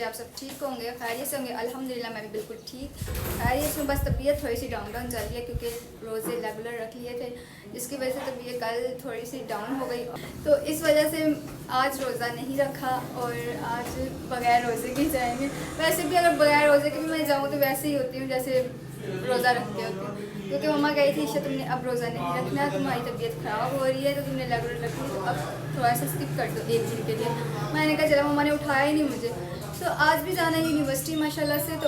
कि आप सब ठीक होंगे, खैरियत से होंगे। अल्हम्दुलिल्लाह मैं भी बिल्कुल ठीक खैरियत से। बस तबीयत थोड़ी सी डाउन डाउन चल रही है क्योंकि रोज़े रेगुलर रख लिए थे, जिसकी वजह से तबीयत कल थोड़ी सी डाउन हो गई, तो इस वजह से आज रोज़ा नहीं रखा और आज बग़ैर रोज़े के जाएंगे। वैसे भी अगर बग़ैर रोज़े के भी मैं जाऊँ तो वैसे ही होती हूँ जैसे रोज़ा रख के होती हूँ, क्योंकि मम्मा कही थी ईशा तुमने अब रोज़ा नहीं रखना, तुम्हारी तबीयत ख़राब हो रही है तो तुमने रेगुलर रखनी, तो अब थोड़ा सा स्किप कर दो एक दिन के लिए। मैंने कहा चला, मम्मा ने उठाया ही नहीं मुझे। तो आज भी जाना है यूनिवर्सिटी माशाल्लाह से, तो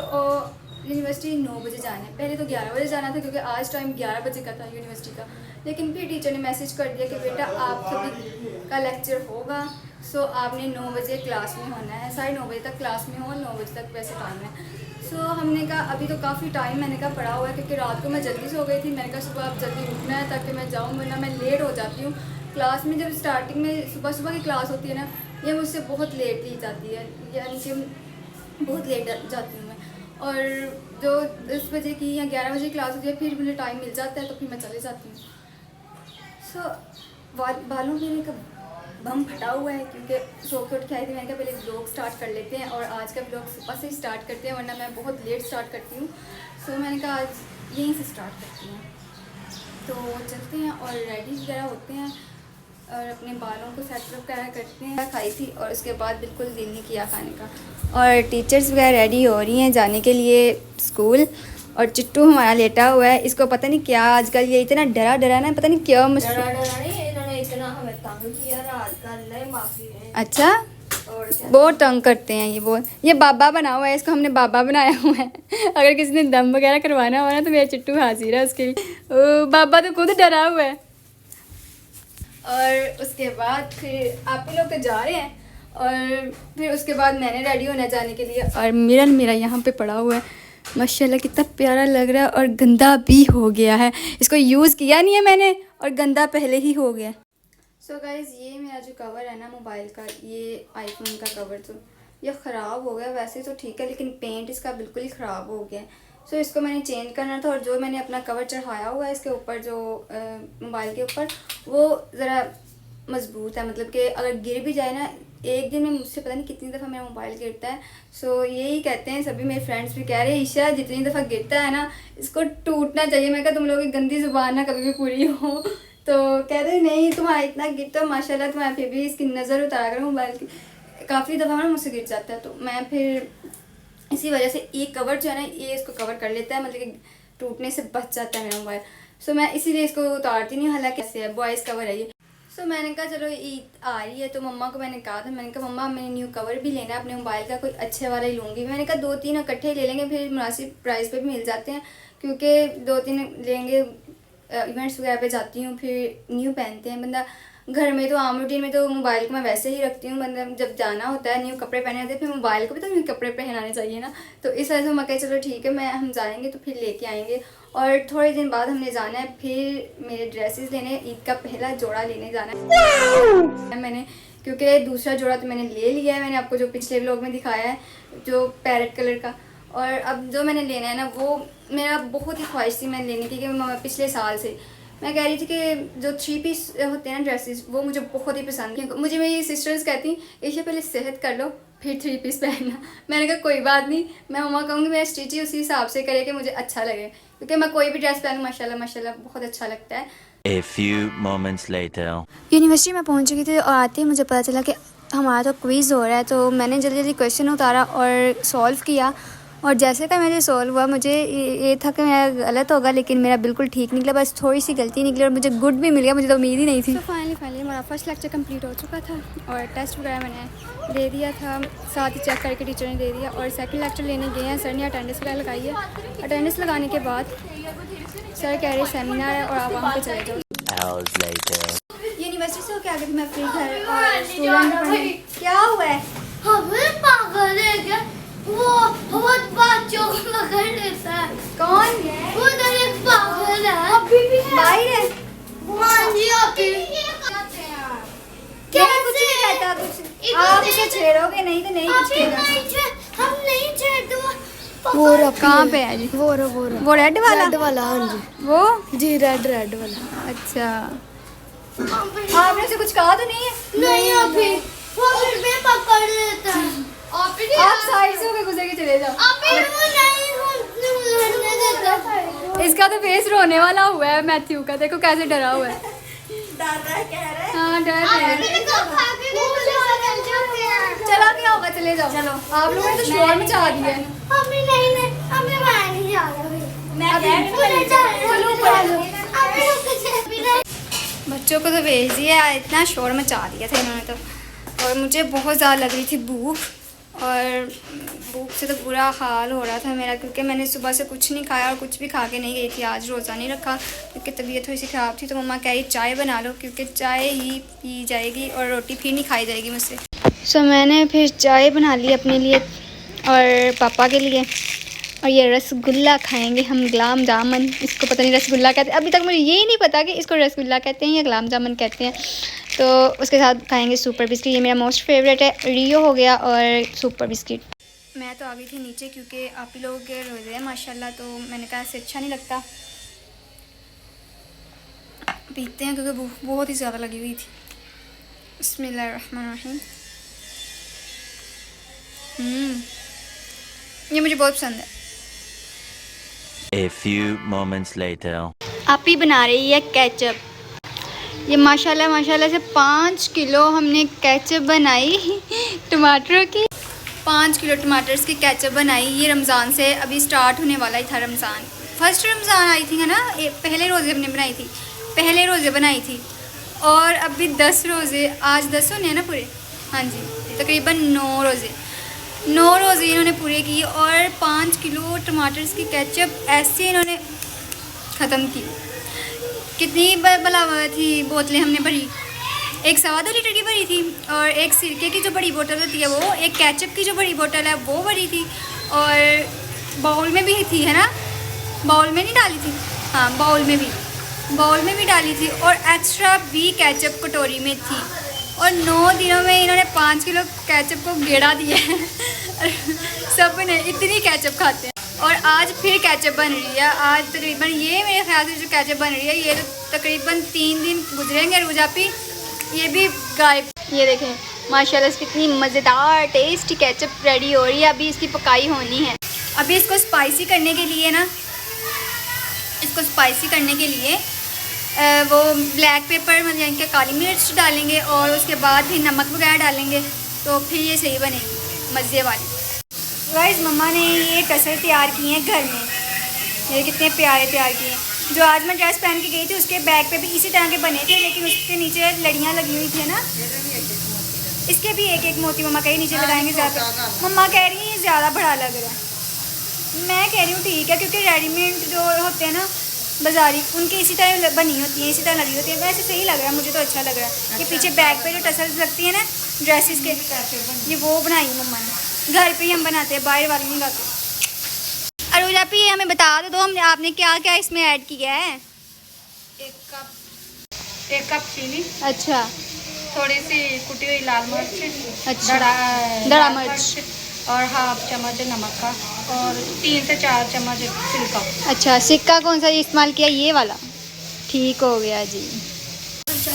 यूनिवर्सिटी 9 बजे जाना है। पहले तो 11 बजे जाना था क्योंकि आज टाइम 11 बजे का था यूनिवर्सिटी का, लेकिन फिर टीचर ने मैसेज कर दिया कि बेटा आप सभी का लेक्चर होगा, सो आपने 9 बजे क्लास में होना है, 9:30 बजे तक क्लास में हो, 9 बजे तक वैसे टाइम है। सो हमने कहा अभी तो काफ़ी टाइम मैंने कहा पड़ा हुआ है, क्योंकि रात को मैं जल्दी सो गई थी। मैंने कहा सुबह आप जल्दी उठना है ताकि मैं जाऊँ, वरना मैं लेट हो जाती हूँ क्लास में। जब स्टार्टिंग में सुबह सुबह की क्लास होती है ना, ये मुझसे बहुत लेट ली जाती है, यानी कि बहुत लेट जाती हूँ मैं। और जो 10 बजे की या 11 बजे की क्लास होती है फिर मुझे टाइम मिल जाता है तो फिर मैं चले जाती हूँ। सो बालों में मेरा बम फटा हुआ है क्योंकि सो के उठ के आई थी। मैंने कहा पहले ब्लॉग स्टार्ट कर लेते हैं और आज का ब्लॉग सुबह से ही स्टार्ट करते हैं, वरना मैं बहुत लेट स्टार्ट करती हूँ। सो मैंने कहा आज यहीं से स्टार्ट करती हूँ, तो चलते हैं और रेडी वगैरह होते हैं और अपने बालों को सेटअप वगैरह करते हैं। खाई थी और उसके बाद बिल्कुल दिल नहीं किया खाने का। और टीचर्स वगैरह रेडी हो रही हैं जाने के लिए स्कूल, और चिट्टू हमारा लेटा हुआ है। इसको पता नहीं क्या आजकल ये इतना डरा डरा ना, पता नहीं क्या इतना हमें तंग किया रात का, माफी है। अच्छा, बहुत तंग करते हैं ये बाबा बना हुआ है, इसको हमने बाबा बनाया हुआ है। अगर किसी ने दम वगैरह करवाना हो ना तो मेरा चिट्टू हाजिर है उसके लिए। बाबा तो खुद डरा हुआ है। और उसके बाद फिर आप ही लोग तो जा रहे हैं और फिर उसके बाद मैंने रेडी होना जाने के लिए। और मिरर मेरा यहाँ पे पड़ा हुआ है, माशाल्लाह कितना प्यारा लग रहा है और गंदा भी हो गया है। इसको यूज़ किया नहीं है मैंने और गंदा पहले ही हो गया। सो गाइज़ ये मेरा जो कवर है ना मोबाइल का, ये आईफोन का कवर, तो ये ख़राब हो गया। वैसे तो ठीक है लेकिन पेंट इसका बिल्कुल ही ख़राब हो गया। सो इसको मैंने चेंज करना था, और जो मैंने अपना कवर चढ़ाया हुआ है इसके ऊपर, जो मोबाइल के ऊपर, वो ज़रा मज़बूत है, मतलब कि अगर गिर भी जाए ना, एक दिन में मुझसे पता नहीं कितनी दफ़ा मेरा मोबाइल गिरता है। सो यही कहते हैं सभी मेरे फ्रेंड्स भी कह रहे हैं ईशा जितनी दफ़ा गिरता है ना इसको टूटना चाहिए। मैं कहा तुम लोगों की गंदी ज़ुबान ना कभी भी पूरी हो। तो कह रहे नहीं तुम्हारा इतना गिरता है माशाल्लाह, तुम्हारा फिर भी इसकी नज़र उतारा करो मोबाइल की। काफ़ी दफ़ा ना मुझसे गिर जाता है, तो मैं फिर इसी वजह से ये कवर जो है ना ये इसको कवर कर लेता है, मतलब कि टूटने से बच जाता है मेरा मोबाइल। सो मैं इसीलिए इसको उतारती नहीं, हालांकि ऐसे है बॉयज़ कवर है ये। सो मैंने कहा चलो ईद आ रही है तो मम्मा को मैंने कहा था, मैंने कहा मम्मा मैंने न्यू कवर भी लेना है अपने मोबाइल का, कोई अच्छे वाला ही लूँगी। मैंने कहा 2-3 इकट्ठे ले लेंगे, फिर मुनासिब प्राइस पे भी मिल जाते हैं, क्योंकि 2-3 लेंगे इवेंट्स वगैरह पे जाती हूँ फिर न्यू पहनते हैं बंदा। घर में तो आम रूटीन में तो मोबाइल को मैं वैसे ही रखती हूँ, मतलब जब जाना होता है न्यू कपड़े पहने होते हैं, फिर मोबाइल को भी तो न्यू कपड़े पहनाने चाहिए ना। तो इस वजह से मैं कहा चलो ठीक है हम जाएंगे तो फिर लेके आएंगे। और थोड़े दिन बाद हमने जाना है फिर मेरे ड्रेसेस लेने, ईद का पहला जोड़ा लेने जाना है मैंने, क्योंकि दूसरा जोड़ा तो मैंने ले लिया है, मैंने आपको जो पिछले व्लॉग में दिखाया है जो पैरेट कलर का। और अब जो मैंने लेना है ना वो मेरा बहुत ही ख्वाहिश थी मैंने लेने की, कि पिछले साल से मैं कह रही थी कि जो 3 पीस होते हैं ना ड्रेसेस वो मुझे बहुत ही पसंद है। मुझे मेरी सिस्टर्स कहती ईशा पहले सेहत कर लो फिर 3 पीस पहनना। मैंने कहा कोई बात नहीं, मैं मम्मा कहूँगी मेरा स्टिच ही उसी हिसाब से करे कि मुझे अच्छा लगे, क्योंकि मैं कोई भी ड्रेस पहनूँ माशाल्लाह माशाल्लाह बहुत अच्छा लगता है। A few moments later. University में पहुँच गई थी और आते ही मुझे पता चला कि हमारा तो क्विज़ हो रहा है, तो मैंने जल्दी जल्दी क्वेश्चन उतारा और सॉल्व किया। और जैसे का मेरे सॉल्व हुआ मुझे ये था कि मेरा गलत होगा, लेकिन मेरा बिल्कुल ठीक निकला, बस थोड़ी सी गलती निकली और मुझे गुड भी मिल गया, मुझे तो उम्मीद ही नहीं थी। तो फाइनली हमारा फर्स्ट लेक्चर कंप्लीट हो चुका था और टेस्ट वगैरह मैंने दे दिया था, साथ ही चेक करके टीचर ने दे दिया। और सेकंड लेक्चर लेने गए हैं, सर ने अटेंडेंस वगैरह लगाई है। अटेंडेंस लगाने के बाद सर कह रहे सेमिनार है और आप वहाँ पर चले जाओ। यूनिवर्सिटी से होकर आगे मैं फ्री घर और स्टूडेंट पढ़ने। क्या हुआ है? पागल है क्या वो बहुत बच्चों को पकड़ लेता है। कौन है? वो उधर एक पागल है, अभी भी है बाहर है। हाँ जी अभी क्या कुछ नहीं कहता, कुछ आप इसे छेड़ोगे नहीं तो नहीं कुछ कहेगा। हम नहीं छेड़ते। वो कहाँ पे है जी? वो रेड वाला? रेड वाला हाँ जी वो जी रेड वाला। अच्छा आपने से कुछ कहा तो नहीं है? नहीं अभी वो फिर भी पकड़ लेता है। आप साइड से होकर गुजर के चले जाओ। इसका तो फेस रोने वाला हुआ है मैथ्यू का, देखो कैसे डरा हुआ है। हाँ डर रहा है। चला क्या होगा, चले जाओ। चलो आप लोगों ने तो शोर मचा दिया है। बच्चों को तो भेज दिया, इतना शोर मचा दिया था इन्होंने तो। और मुझे बहुत ज़्यादा लग रही थी भूख, और भूख से तो बुरा हाल हो रहा था मेरा, क्योंकि मैंने सुबह से कुछ नहीं खाया और कुछ भी खा के नहीं गई थी। आज रोज़ा नहीं रखा क्योंकि तबीयत थोड़ी सी ख़राब थी। तो मम्मा कह रही चाय बना लो, क्योंकि चाय ही पी जाएगी और रोटी फिर नहीं खाई जाएगी मुझसे। सो मैंने फिर चाय बना ली अपने लिए और पापा के लिए। और ये रसगुल्ला खाएंगे हम, गुलाब जामुन। इसको पता नहीं रसगुल्ला कहते हैं, अभी तक मुझे यही नहीं पता कि इसको रसगुल्ला कहते हैं या गुलाब जामुन कहते हैं। तो उसके साथ खाएंगे सुपर बिस्किट, ये मेरा मोस्ट फेवरेट है। रियो हो गया और सुपर बिस्किट। मैं तो आ गई थी नीचे क्योंकि आप ही लोग के रोज़े हैं माशाल्लाह, तो मैंने कहा ऐसे अच्छा नहीं लगता, पीते हैं क्योंकि भूख बहुत ही ज़्यादा लगी हुई थी। बिस्मिल्लाहिर्रहमानिर्रहीम। ये मुझे बहुत पसंद है। A few moments later. आप ही बना रही है केचप। ये माशाल्लाह से 5 किलो हमने केचप बनाई टमाटरों की। 5 किलो टमाटर्स की केचप बनाई। ये रमज़ान से अभी स्टार्ट होने वाला ही था। रमज़ान फर्स्ट रमज़ान आई थी है ना, पहले रोज़े हमने बनाई थी, पहले रोज़े बनाई थी। और अभी 10 रोज़े, आज 10 होने हैं ना पूरे, हाँ जी, तकरीबन 9 रोज़े इन्होंने पूरे किए। और 5 किलो टमाटर्स की केचप ऐसे इन्होंने ख़त्म की। कितनी भला थी बोतलें हमने भरी, 1 सवा 2 लीटर की भरी थी, और एक सिरके की जो बड़ी बोतल होती है वो, एक केचप की जो बड़ी बोतल है वो भरी थी, और बाउल में भी थी है ना, बाउल में नहीं डाली थी, हाँ बाउल में भी डाली थी, और एक्स्ट्रा भी केचप कटोरी में थी। और 9 दिनों में इन्होंने 5 किलो केचप को गेड़ा दिया है सब ने इतनी केचप खाते हैं। और आज फिर केचप बन रही है। आज तकरीबन ये मेरे ख्याल से जो केचप बन रही है ये तो तकरीबन 3 दिन गुजरेंगे रोजापी, ये भी गायब। ये देखें माशाल्लाह से कितनी मज़ेदार टेस्टी केचप रेडी हो रही है। अभी इसकी पकाई होनी है। अभी इसको स्पाइसी करने के लिए ना, वो ब्लैक पेपर मतलब कि काली मिर्च डालेंगे और उसके बाद फिर नमक वगैरह डालेंगे, तो फिर ये सही बनेगी मज़े वाली। गाइस मम्मा ने ये टसल तैयार किए हैं घर में, ये कितने प्यारे तैयार किए हैं। जो आज मैं ड्रेस पहन के गई थी उसके बैग पे भी इसी तरह के बने थे, लेकिन उसके नीचे लड़ियाँ लगी हुई थी ना, इसके भी एक मोती मम्मा कहीं नीचे लगाएंगे ज़्यादा। मम्मा कह रही है ज़्यादा बड़ा लग रहा है। मैं कह रही हूँ ठीक है, क्योंकि रेडीमेड जो होते हैं ना बाजारी, उनकी इसी तरह बनी होती है, इसी तरह लगी होती है। वैसे सही लग रहा है, मुझे तो अच्छा लग रहा है। ये पीछे बैग पे जो टसल्स लगती है ना ड्रेसेस के, ये वो बनाई है मम्मा ने। घर पे ही हम बनाते हैं, बाहर वाली नहीं लाते। अरुज आप ये हमें बता दो हमने आपने क्या क्या इसमें ऐड किया है। 1 कप चीनी, अच्छा, थोड़ी सी कुटी हुई लाल मिर्च, अच्छा दड़ा मिर्च, और 1/2 चम्मच नमक का, और 3 से 4 चम्मच सिरका। अच्छा, सिक्का कौन सा इस्तेमाल किया, ये वाला? ठीक हो गया जी।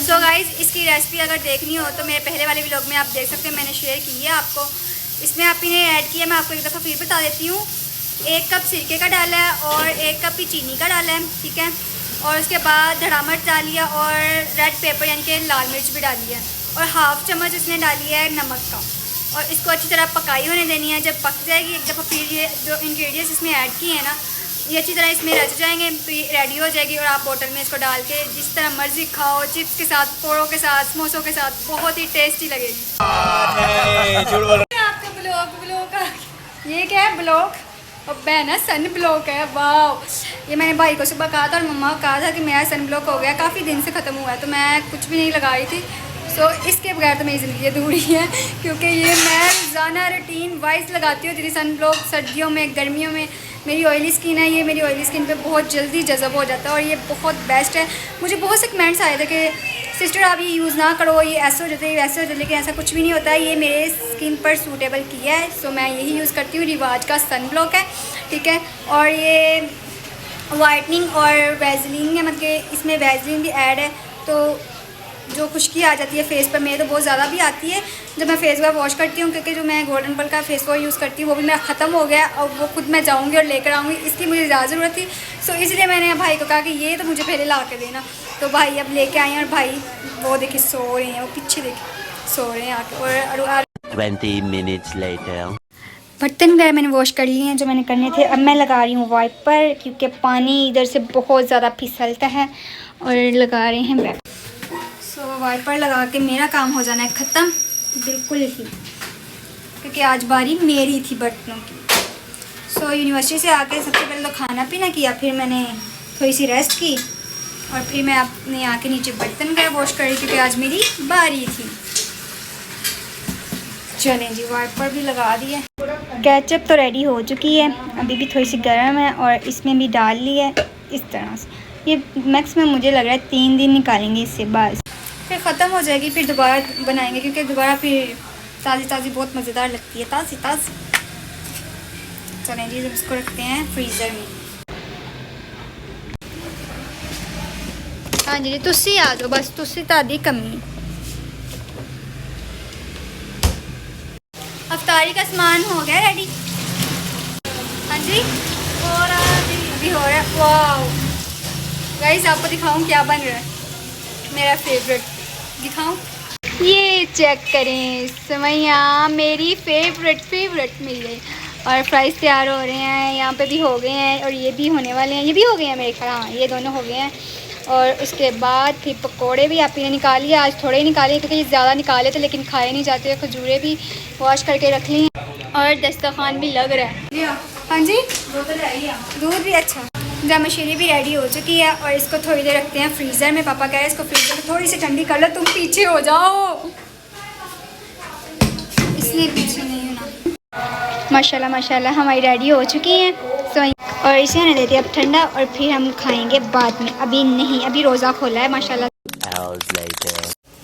सो गाइज इसकी रेसिपी अगर देखनी हो तो मेरे पहले वाले व्लॉग में आप देख सकते हैं, मैंने शेयर की है आपको। इसमें आप इन्हें ऐड किया, मैं आपको एक दफ़ा फिर बता देती हूँ। 1 कप सिरके का डाला है और 1 कप ही चीनी का डाला है, ठीक है। और उसके बाद धड़ा मिर्च डाली है और रेड पेपर यानी कि लाल मिर्च भी डाली है, और 1/2 चम्मच इसने डाली है नमक का। और इसको अच्छी तरह पकाई होने देनी है। जब पक जाएगी एक दफ़ा फिर ये जो इंग्रेडिएंट्स इसमें ऐड किए हैं ना, ये अच्छी तरह इसमें रच जाएंगे, रेडी हो जाएगी। और आप बोतल में इसको डाल के जिस तरह मर्जी खाओ, चिप्स के साथ, पोड़ों के साथ, समोसों के साथ, बहुत ही टेस्टी लगेगी। आपका ब्लॉग ये क्या है, ब्लॉग और बहना सन ब्लॉक है। वाह, ये मैंने भाई को सुबह कहा था और मम्मा को कहा था कि मेरा सन ब्लॉक हो गया, काफ़ी दिन से ख़त्म हुआ है, तो मैं कुछ भी नहीं लगा रही थी। सो इसके बगैर तो मेरी ज़िंदगी अधूरी है, क्योंकि ये मैं रोज़ाना रूटीन वाइज लगाती हूँ तेरी सन ब्लॉक। सर्दियों में, गर्मियों में मेरी ऑयली स्किन है, ये मेरी ऑयली स्किन पे बहुत जल्दी जज़ब हो जाता है और ये बहुत बेस्ट है। मुझे बहुत से कमेंट्स आए थे कि सिस्टर आप ये यूज़ ना करो, ये ऐसे हो जाते हैं, वैसे हो जाते हैं, लेकिन ऐसा कुछ भी नहीं होता है। ये मेरे स्किन पर सूटेबल किया है, सो मैं यही यूज़ करती हूँ। रिवाज का सन ब्लॉक है, ठीक है। और ये वाइटनिंग और वैसलीन है, मतलब कि इसमें वैसलीन भी ऐड है, तो जो खुश्की आ जाती है फेस पर, मेरे तो बहुत ज़्यादा भी आती है जब मैं फेस वॉश वॉश करती हूँ, क्योंकि जो मैं गोल्डन पल का फेस वॉश यूज़ करती हूँ वो भी मेरा ख़त्म हो गया और वो खुद मैं जाऊँगी और लेकर आऊँगी, इसकी मुझे ज़्यादा ज़रूरत थी। सो इसलिए मैंने भाई को कहा कि ये तो मुझे पहले ला के देना। तो भाई अब लेके आए हैं और भाई वो देखिए सो रहे हैं, वो पीछे देखिए सो रहे हैं आके। और 20 minutes later. बर्तन वगैरह मैंने वॉश कर लिए हैं जो मैंने करने थे। अब मैं लगा रही हूँ वाइपर, क्योंकि पानी इधर से बहुत ज़्यादा फिसलता है, और लगा रहे हैं बैग। सो वाइपर लगा के मेरा काम हो जाना है ख़त्म बिल्कुल ही, क्योंकि आज बारी मेरी थी बर्तनों की। सो यूनिवर्सिटी से आके सबसे पहले तो खाना पीना किया, फिर मैंने थोड़ी सी रेस्ट की और फिर मैं अपने आके नीचे बर्तन वगैरह वॉश कर रही, क्योंकि आज मेरी बारी थी। चलें जी, वाइपर भी लगा दिए। केचप तो रेडी हो चुकी है, अभी भी थोड़ी सी गर्म है और इसमें भी डाल ली है इस तरह से। ये मैक्सिमम मुझे लग रहा है 3 दिन निकालेंगे इससे, बस फिर ख़त्म हो जाएगी, फिर दोबारा बनाएंगे, क्योंकि दोबारा फिर ताज़ी ताज़ी बहुत मज़ेदार लगती है, ताज़ी ताज़ी। चलें जी, इसको रखते हैं फ्रीज़र में। हाँ जी, तुसी आ जाओ, बस तुसी तादी कमी। अफ्तारी का सामान हो गया रेडी? हाँ जी, हो रहा है अभी हो रहा है। वाह गाइस, आपको दिखाऊं क्या बन रहा है, मेरा फेवरेट दिखाऊं, ये चेक करें, सेवइयाँ मेरी फेवरेट मिल गई। और फ्राइज़ तैयार हो रहे हैं, यहाँ पे भी हो गए हैं और ये भी होने वाले हैं, ये भी हो गए हैं मेरे ख्याल, हाँ ये दोनों हो गए हैं। और उसके बाद फिर पकोड़े भी आप ने निकालिए, आज थोड़े ही निकाले क्योंकि ये ज़्यादा निकाले थे लेकिन खाए नहीं जाते। खजूरें भी वॉश करके रख ली हैं और दस्तरखान भी लग रहा है। हाँ जी, दूध भी अच्छा। जामशीरी भी रेडी हो चुकी है और इसको थोड़ी देर रखते हैं फ्रीज़र में। पापा कह रहे हैं इसको फ्रीज़र में थोड़ी सी ठंडी कर लो, तुम पीछे हो जाओ, इसलिए पीछे नहीं होना। माशाल्लाह माशाल्लाह हमारी रेडी हो चुकी हैं, सो और इसे आने देते हैं अब ठंडा और फिर हम खाएंगे बाद में, अभी नहीं, अभी रोज़ा खोला है माशाल्लाह।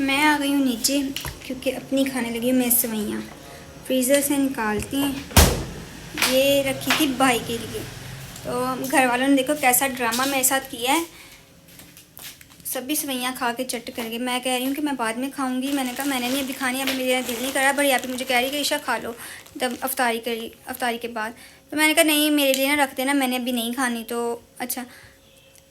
मैं आ गई हूँ नीचे क्योंकि अपनी खाने लगी हूँ मैं सेवइयाँ। फ्रीज़र से निकालती हैं, ये रखी थी भाई के लिए, तो घर वालों ने देखो कैसा ड्रामा मेरे साथ किया है, सभी सेवइयाँ खा के चट कर गए। मैं कह रही हूँ कि मैं बाद में खाऊंगी, मैंने कहा मैंने नहीं अभी खानी, अभी मेरा दिल नहीं कर रहा। बड़ी आप मुझे कह रही कि ईशा खा लो तब अफ्तारी के बाद, तो मैंने कहा नहीं मेरे लिए ना रख देना, मैंने अभी नहीं खानी। तो अच्छा,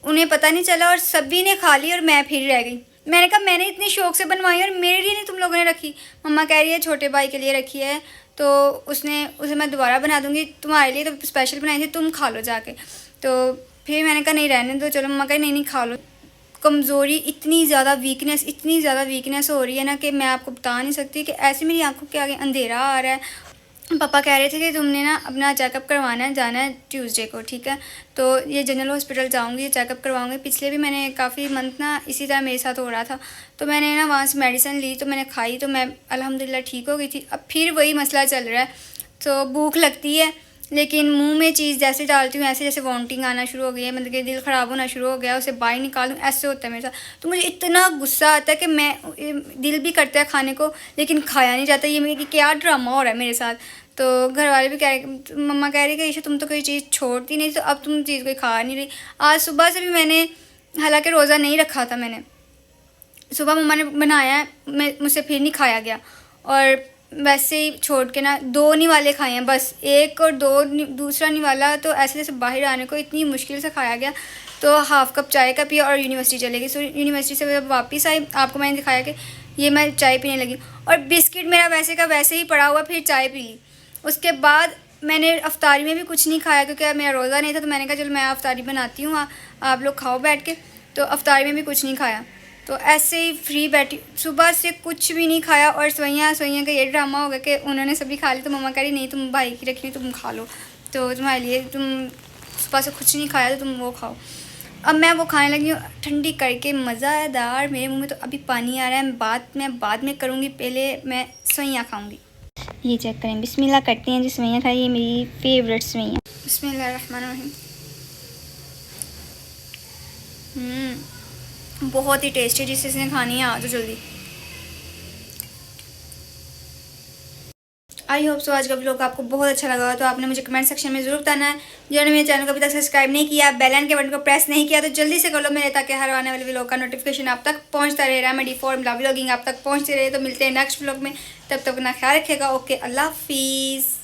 उन्हें पता नहीं चला और सभी ने खा ली और मैं फिर रह गई। मैंने कहा मैंने इतनी शौक से बनवाई और मेरे लिए नहीं तुम लोगों ने रखी। मम्मा कह रही है छोटे भाई के लिए रखी है, तो उसे मैं दोबारा बना दूँगी, तुम्हारे लिए तो स्पेशल बनाई थी, तुम खा लो जाके। तो फिर मैंने कहा नहीं रहने दो, चलो। मम्मा कहा नहीं खा लो। कमज़ोरी, इतनी ज़्यादा वीकनेस हो रही है ना कि मैं आपको बता नहीं सकती कि ऐसे मेरी आंखों के आगे अंधेरा आ रहा है। पापा कह रहे थे कि तुमने ना अपना चेकअप करवाना है, जाना है ट्यूसडे को, ठीक है। तो ये जनरल हॉस्पिटल जाऊंगी, चेकअप करवाऊंगी। पिछले भी मैंने काफ़ी मंथ ना इसी तरह मेरे साथ हो रहा था, तो मैंने ना वहाँ से मेडिसिन ली, तो मैंने खाई, तो मैं अल्हम्दुलिल्लाह ठीक हो गई थी। अब फिर वही मसला चल रहा है, तो भूख लगती है लेकिन मुंह में चीज़ जैसे डालती हूँ ऐसे जैसे वॉमिटिंग आना शुरू हो गई है, मतलब कि दिल ख़राब होना शुरू हो गया, उसे बाहर निकालूँ ऐसे होता है मेरे साथ। तो मुझे इतना गुस्सा आता है कि मैं दिल भी करता है खाने को लेकिन खाया नहीं जाता। ये मेरी क्या ड्रामा हो रहा है मेरे साथ। तो घर वाले भी कह रहे, मम्मा कह रही कि ईशा तुम तो कोई चीज़ छोड़ती नहीं, तो अब तुम चीज़ कोई खा नहीं रही। आज सुबह से भी मैंने, हालांकि रोज़ा नहीं रखा था मैंने, सुबह मम्मा ने बनाया है, मुझसे फिर नहीं खाया गया और वैसे ही छोड़ के ना 2 निवाले खाए हैं बस, 1 और 2, दूसरा निवाला तो ऐसे जैसे बाहर आने को इतनी मुश्किल से खाया गया। तो हाफ़ कप चाय का पिया और यूनिवर्सिटी चले गई। सो यूनिवर्सिटी से जब वापस आई आपको मैंने दिखाया कि ये मैं चाय पीने लगी और बिस्किट मेरा वैसे का वैसे ही पड़ा हुआ, फिर चाय पी ली। उसके बाद मैंने अफ्तारी में भी कुछ नहीं खाया क्योंकि मेरा रोज़ा नहीं था, तो मैंने कहा चलो मैं अफ्तारी बनाती हूँ, आप लोग खाओ बैठ के। तो अफ्तारी में भी कुछ नहीं खाया, तो ऐसे ही फ्री बैठी, सुबह से कुछ भी नहीं खाया। और सोइयाँ का ये ड्रामा हो गया कि उन्होंने सभी खा ली, तो मम्मा कह रही नहीं तुम भाई की रखी तुम खा लो, तो तुम्हारे लिए, तुम सुबह से कुछ नहीं खाया तो तुम वो खाओ। अब मैं वो खाने लगी हूँ ठंडी करके, मज़ेदार। मेरे मुंह में तो अभी पानी आ रहा है, मैं बाद में करूँगी, पहले मैं सोइयाँ खाऊँगी। ये चेक करें, बिस्मिल्लाह करते हैं जी। सेवइयाँ खाई, ये मेरी फेवरेट सेवइयाँ। बिस्मिल्लाहिर्रहमानिर्रहीम। बहुत ही टेस्टी, जिसने खानी है आ तो जल्दी। आई होप सो आज का व्लॉग आपको बहुत अच्छा लगा हो, तो आपने मुझे कमेंट सेक्शन में जरूर बताना है। जिन्होंने मेरे चैनल को अभी तक सब्सक्राइब नहीं किया, बेल आइकन के बटन को प्रेस नहीं किया, तो जल्दी से कर लो मेरे, ताकि हर आने वाले व्लॉग का नोटिफिकेशन आप तक पहुंचता रहे, रेमेडी फॉर्मूला व्लॉगिंग आप तक पहुंचती रहे। तो मिलते हैं नेक्स्ट व्लॉग में, तब तक अपना ख्याल रखिएगा। ओके, अल्लाह हाफिज़।